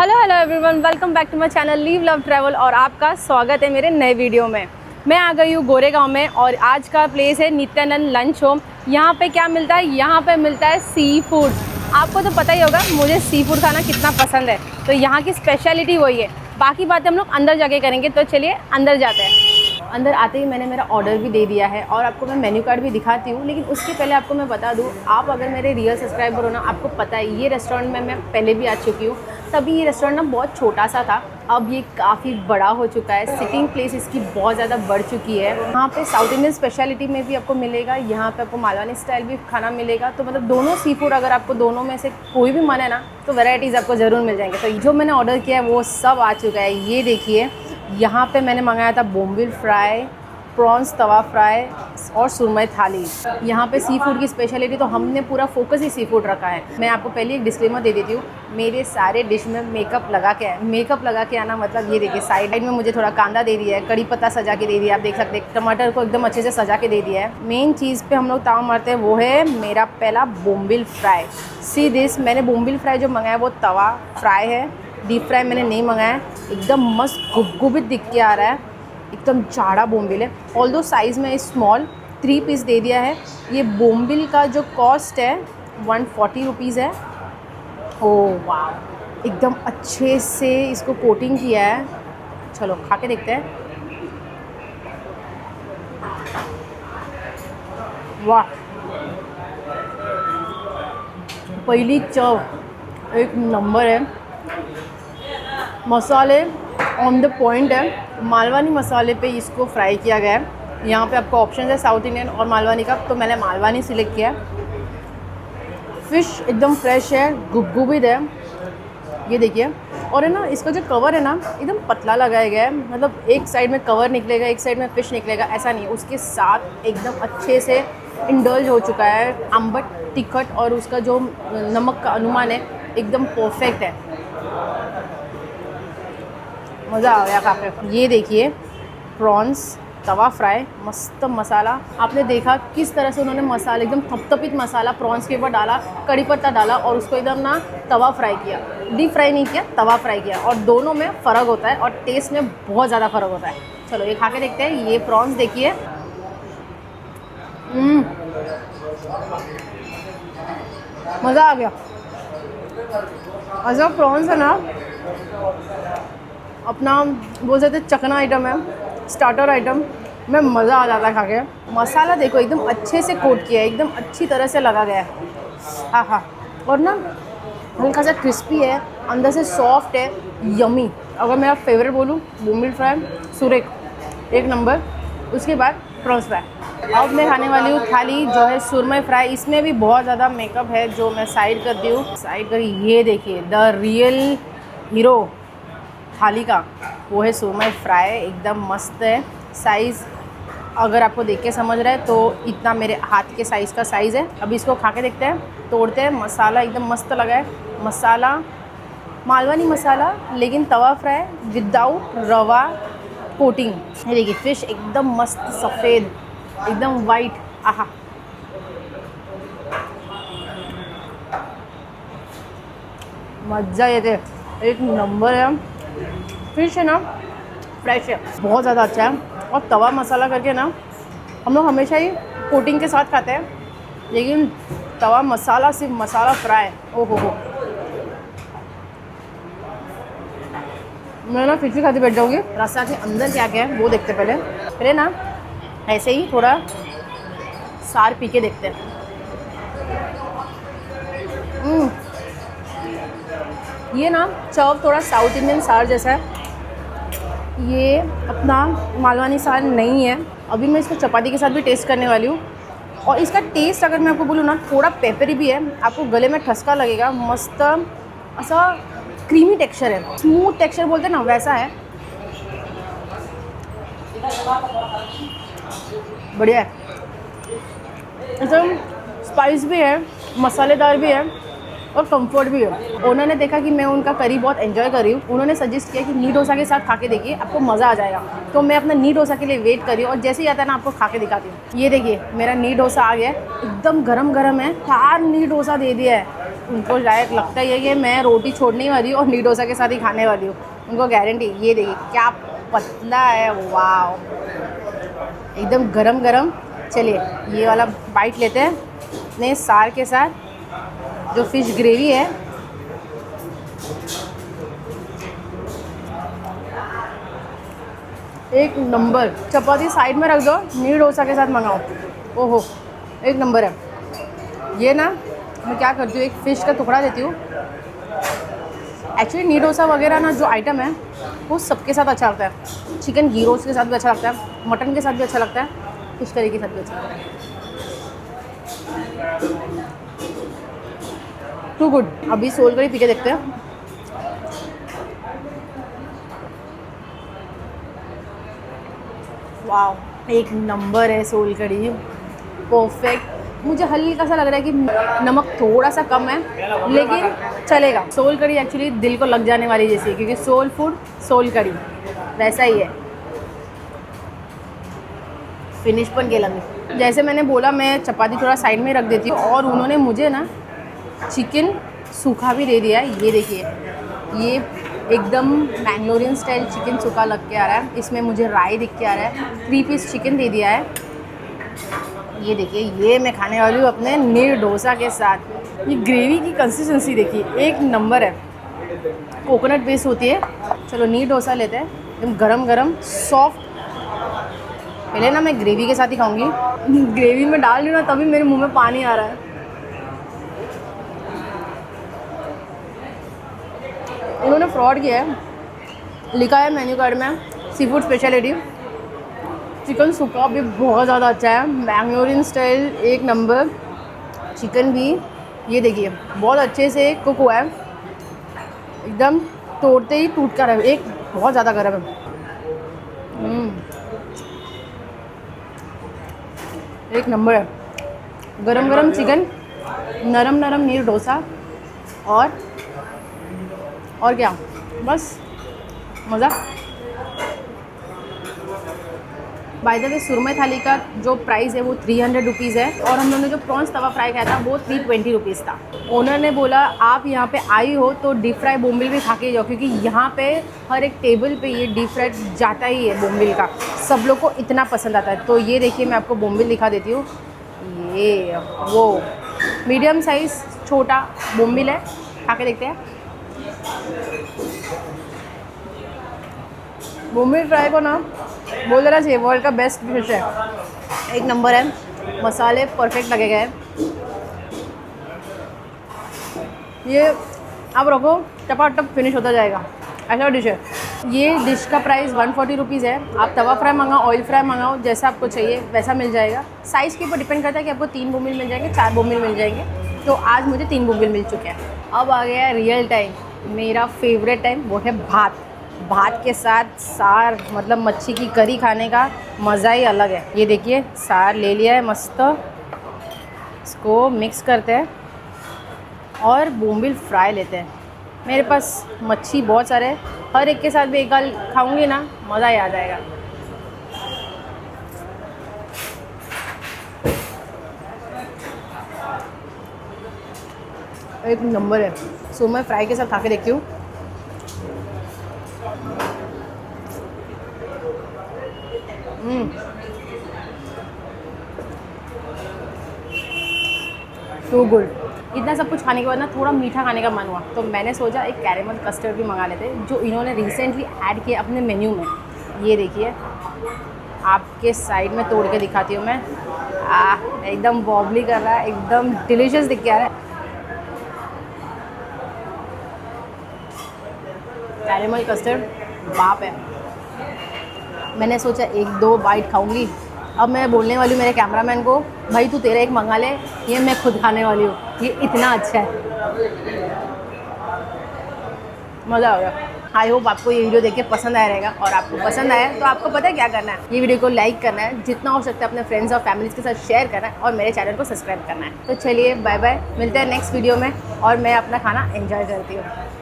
Hello everyone, welcome back to my channel live love travel और आपका स्वागत है मेरे नए वीडियो में। मैं आ गई हूँ गोरेगांव में और आज का प्लेस है नित्यानंद लंच होम। यहाँ पे क्या मिलता है? यहाँ पे मिलता है सी फूड। आपको तो पता ही होगा मुझे सी फूड खाना कितना पसंद है, तो यहाँ की स्पेशलिटी वही है। बाकी बातें हम लोग अंदर जाके करेंगे, तो चलिए अंदर जाते हैं। अंदर आते ही मैंने मेरा ऑर्डर भी दे दिया है और आपको मैं मेन्यू कार्ड भी दिखाती हूँ, लेकिन उसके पहले आपको मैं बता दूँ, आप अगर मेरे रियल सब्सक्राइबर हो ना, आपको पता है ये रेस्टोरेंट में मैं पहले भी आ चुकी हूँ। तभी ये रेस्टोरेंट ना बहुत छोटा सा था, अब ये काफ़ी बड़ा हो चुका है। सिटिंग प्लेस इसकी बहुत ज़्यादा बढ़ चुकी है। यहाँ पे साउथ इंडियन स्पेशलिटी में भी आपको मिलेगा, यहाँ पे आपको मालवानी स्टाइल भी खाना मिलेगा। तो मतलब दोनों सी फूड, अगर आपको दोनों में से कोई भी मन है ना, तो वैरायटीज़ आपको ज़रूर मिल जाएंगे। तो जो मैंने ऑर्डर किया है वो सब आ चुका है। ये देखिए, यहाँ पे मैंने मंगाया था बोम्बिल फ्राई, प्रॉन्स तवा फ्राई और सुरमई थाली। यहाँ पे सी फूड की स्पेशलिटी, तो हमने पूरा फोकस ही सी फूड रखा है। मैं आपको पहले एक डिस्क्लेमर दे देती हूँ, मेरे सारे डिश में मेकअप लगा के है। मेकअप लगा के आना मतलब ये देखिए, साइड में मुझे थोड़ा कांदा दे दिया है, कड़ी पत्ता सजा के दे दिया है, आप देख सकते हैं। टमाटर को एकदम अच्छे से सजा के दे दिया है। मेन चीज़ पे हम लोग ताव मारते हैं, वो है मेरा पहला बोम्बिल फ्राई। सी दिस, मैंने बोम्बिल फ्राई जो मंगाया वो तवा फ्राई है, डीप फ्राई मैंने नहीं मंगाया। एकदम मस्त गुबगुबित दिख के आ रहा है, एकदम चाड़ा बोम्बिल है। ऑल्दो साइज़ में स्मॉल 3 पीस दे दिया है। ये बोम्बिल का जो कॉस्ट है 140 रुपीज़ है। ओह वाह, एकदम अच्छे से इसको कोटिंग किया है। चलो खा के देखते हैं। वाह, पहली चव एक नंबर है। मसाले ऑन द पॉइंट है। मालवानी मसाले पे इसको फ्राई किया गया है। यहाँ पे आपको ऑप्शन है साउथ इंडियन और मालवानी का, तो मैंने मालवानी सिलेक्ट किया है। फ़िश एकदम फ्रेश है, गुबगुबित है। ये देखिए, और है ना, इसका जो कवर है ना एकदम पतला लगाया गया है। मतलब एक साइड में कवर निकलेगा, एक साइड में फ़िश निकलेगा, ऐसा नहीं है। उसके साथ एकदम अच्छे से इंडल्ज हो चुका है। अम्बट, तिखट और उसका जो नमक का अनुमान है एकदम परफेक्ट है। मज़ा आ गया खा के। ये देखिए, प्रॉन्स तवा फ्राई, मस्त मसाला। आपने देखा किस तरह से उन्होंने मसाला एकदम थपथपित मसाला प्रॉन्स के ऊपर डाला, कड़ी पत्ता डाला और उसको एकदम ना तवा फ्राई किया। डीप फ्राई नहीं किया, तवा फ्राई किया। और दोनों में फ़र्क होता है और टेस्ट में बहुत ज़्यादा फ़र्क होता है। चलो ये खा के देखते हैं। ये प्रॉन्स देखिए, मज़ा आ गया। अच्छा, प्रॉन्स है ना अपना बोल सकते चखना आइटम है, स्टार्टर आइटम में मज़ा आ जाता है खा के। मसाला देखो एकदम अच्छे से कोट किया है, एकदम अच्छी तरह से लगा गया है। हाँ हाँ, और ना हल्का सा क्रिस्पी है, अंदर से सॉफ्ट है, यमी। अगर मेरा फेवरेट बोलूँ, बोम्बिल फ्राई सुरेख एक नंबर। उसके बाद प्रॉन्स फ्राई। अब मैं खाने वाली हूँ थाली, जो है सुरमई फ्राई। इसमें भी बहुत ज़्यादा मेकअप है, जो मैं साइड कर दी हूँ। साइड करी, ये देखिए द रियल हीरो थाली का, वो है सुरमई फ्राई। एकदम मस्त है। साइज़ अगर आपको देख के समझ रहा है तो इतना मेरे हाथ के साइज़ का साइज़ है। अभी इसको खा के देखते हैं, तोड़ते हैं। मसाला एकदम मस्त लगा है। मसाला मालवानी मसाला, लेकिन तवा फ्राई विदाउट रवा कोटिंग। ये देखिए, फ़िश एकदम मस्त सफ़ेद, एकदम वाइट। आहा, मज़ा येते, एक नंबर है। फ़िश है ना फ्रेश है, बहुत ज़्यादा अच्छा है। और तवा मसाला करके ना हम लोग हमेशा ही कोटिंग के साथ खाते हैं, लेकिन तवा मसाला सिर्फ मसाला फ्राई, ओहो हो। मैं ना फ़िश भी खाती बैठ जाऊँगी। रसा के अंदर क्या क्या है वो देखते पहले ना ऐसे ही थोड़ा सार पी के देखते हैं। ये ना चव थोड़ा साउथ इंडियन सार जैसा है, ये अपना मालवानी सार नहीं है। अभी मैं इसको चपाती के साथ भी टेस्ट करने वाली हूँ। और इसका टेस्ट अगर मैं आपको बोलूँ ना, थोड़ा पेपरी भी है, आपको गले में ठसका लगेगा। मस्त ऐसा क्रीमी टेक्सचर है, स्मूथ टेक्सचर बोलते हैं ना, वैसा है। बढ़िया है, एकदम स्पाइस भी है, मसालेदार भी है और कंफर्ट भी है। ओनर ने देखा कि मैं उनका करी बहुत एंजॉय कर रही हूँ, उन्होंने सजेस्ट किया कि नी डोसा के साथ खा के देखिए, आपको मज़ा आ जाएगा। तो मैं अपना नी डोसा के लिए वेट कर रही हूँ और जैसे ही आता है ना आपको खा के दिखाती हूँ। ये देखिए, मेरा नी डोसा आ गया है, एकदम गरम गरम है। 4 नी डोसा दे दिया है। उनको शायद लगता ही है कि मैं रोटी छोड़ने वाली हूँ और नी डोसा के साथ ही खाने वाली हूँ। उनको गारंटी। ये देखिए क्या पतला है, वाह एकदम गरम गरम। चलिए ये वाला बाइट लेते हैं अपने सार के साथ। जो फिश ग्रेवी है एक नंबर। चपाती साइड में रख दो, नी डोसा के साथ मंगाओ, ओहो एक नंबर है। ये ना मैं क्या करती हूँ, एक फ़िश का टुकड़ा देती हूँ। एक्चुअली नी डोसा वगैरह ना जो आइटम है वो सबके साथ अच्छा लगता है। चिकन घी रोस्ट के साथ भी अच्छा लगता है, मटन के साथ भी अच्छा लगता है, फिश करी के साथ भी अच्छा लगता है। Too good. अभी सोल करी पी के देखते हैं। वाह एक नंबर है सोल कड़ी, परफेक्ट। मुझे हल्का सा लग रहा है कि नमक थोड़ा सा कम है, लेकिन चलेगा। सोल कड़ी एक्चुअली दिल को लग जाने वाली जैसी है, क्योंकि सोल फूड सोल कड़ी वैसा ही है। फिनिश पण केला मी। जैसे मैंने बोला मैं चपाती थोड़ा साइड में रख देती हूँ, और उन्होंने मुझे ना चिकन सूखा भी दे दिया है। ये देखिए ये एकदम मैंगलोरियन स्टाइल चिकन सूखा लग के आ रहा है। इसमें मुझे राई दिख के आ रहा है। 3 पीस चिकन दे दिया है। ये देखिए ये मैं खाने वाली हूँ अपने नी डोसा के साथ। ये ग्रेवी की कंसिस्टेंसी देखिए एक नंबर है, कोकोनट बेस होती है। चलो नी डोसा लेते हैं, एकदम गरम गरम सॉफ्ट। पहले ना मैं ग्रेवी के साथ ही खाऊंगी। ग्रेवी में डाल रही हूँ ना तभी मेरे मुंह में पानी आ रहा है। इन्होंने फ्रॉड किया है, लिखा है मेन्यू कार्ड में सी फूड स्पेशलिटी। चिकन सूखा भी बहुत ज़्यादा अच्छा है, मैंगलोरियन स्टाइल एक नंबर। चिकन भी ये देखिए बहुत अच्छे से कुक हुआ है, एकदम तोड़ते ही टूट कर है। एक बहुत ज़्यादा गर्म है। एक नंबर है। गरम गरम चिकन, नरम नरम नीर डोसा, और क्या बस मज़ा। बाय द वे सुरमई थाली का जो प्राइस है वो 300 रुपीज़ है, और हम लोगों ने जो प्रॉन्स तवा फ्राई खाया था वो 320 रुपीज़ था। ओनर ने बोला आप यहाँ पे आई हो तो डीप फ्राई बोम्बिल भी खा के जाओ, क्योंकि यहाँ पे हर एक टेबल पे ये डीप फ्राई जाता ही है बोम्बिल का। सब लोग को इतना पसंद आता है। तो ये देखिए मैं आपको बोम्बिल दिखा देती हूँ। ये वो मीडियम साइज़ छोटा बोम्बिल है, खा के देखते हैं। बोम्बिल फ्राई को ना बोल देना चाहिए वर्ल्ड का बेस्ट फिश है, एक नंबर है। मसाले परफेक्ट लगे गए। ये आप रखो टपाटप फिनिश होता जाएगा, ऐसा डिश है। ये डिश का प्राइस 140 रुपीज़ है। आप तवा फ्राई मंगाओ, ऑयल फ्राई मंगाओ, जैसा आपको चाहिए वैसा मिल जाएगा। साइज़ के ऊपर डिपेंड करता है कि आपको 3 बोम्बिल मिल जाएंगे, 4 बोम्बिल मिल जाएंगे। तो आज मुझे 3 बोम्बिल मिल चुके हैं। अब आ गया रियल टाइम, मेरा फेवरेट टाइम, वो है भात। भात के साथ सार मतलब मच्छी की करी खाने का मज़ा ही अलग है। ये देखिए सार ले लिया है मस्त, इसको मिक्स करते हैं और बोम्बिल फ्राई लेते हैं। मेरे पास मच्छी बहुत सारे हैं, हर एक के साथ भी एक गाल खाऊंगी ना मज़ा ही आ जाएगा। एक नंबर है। सो मैं फ्राई के साथ खा के देखती हूँ। Too good. इतना सब कुछ खाने के बाद ना थोड़ा मीठा खाने का मन हुआ, तो मैंने सोचा एक कैरेमल कस्टर्ड भी मंगा लेते, जो इन्होंने रिसेंटली ऐड किया अपने मेन्यू में। ये देखिए आपके साइड में तोड़ के दिखाती हूँ मैं। एकदम बॉबली कर रहा है, एकदम डिलीशियस दिख के आ रहा है। कैरेमल कस्टर्ड बाप है। मैंने सोचा 1-2 बाइट खाऊंगी। अब मैं बोलने वाली हूँ मेरे कैमरामैन को, भाई तू तेरा एक मंगा ले, ये मैं खुद खाने वाली हूँ, ये इतना अच्छा है। मज़ा आ गया। आई होप आपको ये वीडियो देख के पसंद आया रहेगा, और आपको पसंद आया तो आपको पता है क्या करना है, ये वीडियो को लाइक करना है, जितना हो सकता है अपने फ्रेंड्स और फैमिलीज़ के साथ शेयर करना है, और मेरे चैनल को सब्सक्राइब करना है। तो चलिए बाय बाय, मिलते हैं नेक्स्ट वीडियो में, और मैं अपना खाना एंजॉय करती हूँ।